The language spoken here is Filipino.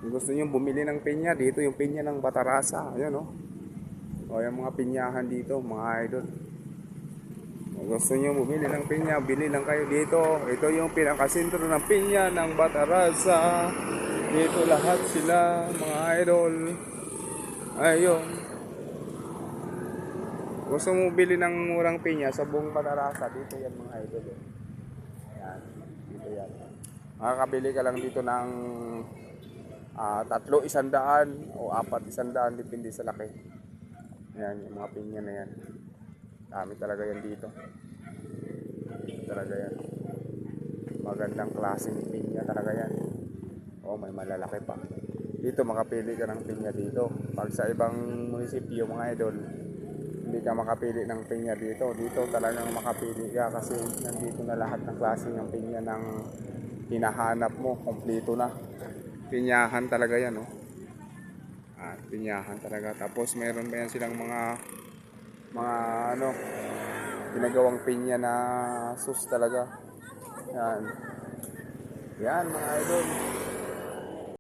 Kung gusto nyo bumili ng pinya, dito yung pinya ng Batarasa. Ayan o. O yung mga pinyahan dito, mga idol. Kung gusto nyo bumili ng pinya, bili lang kayo dito. Ito yung pinakasentro ng pinya ng Batarasa. Dito lahat sila, mga idol. Ayun. Gusto mo bili ng murang pinya sa buong Batarasa, dito yan mga idol. Yan, dito yan. Makakabili ka lang dito ng tatlo 100 o apat 100, depende sa laki. Yan, yung mga pinya na yan. Dami talaga yan dito. Dito talaga yan. Magandang klaseng pinya talaga yan. Oh, may malalaki pa. Dito makapili ka ng pinya dito. Pag sa ibang munisipyo mga idol, hindi ka makapili ng pinya dito. Dito talagang makapili ka kasi nandito na lahat ng klase ng pinya ng hinahanap mo. Kompleto na. Pinyahan talaga yan, oh. Pinyahan talaga. Tapos meron pa yan silang mga ano, ginagawang pinya na sus talaga. Yan. Yan mga idol.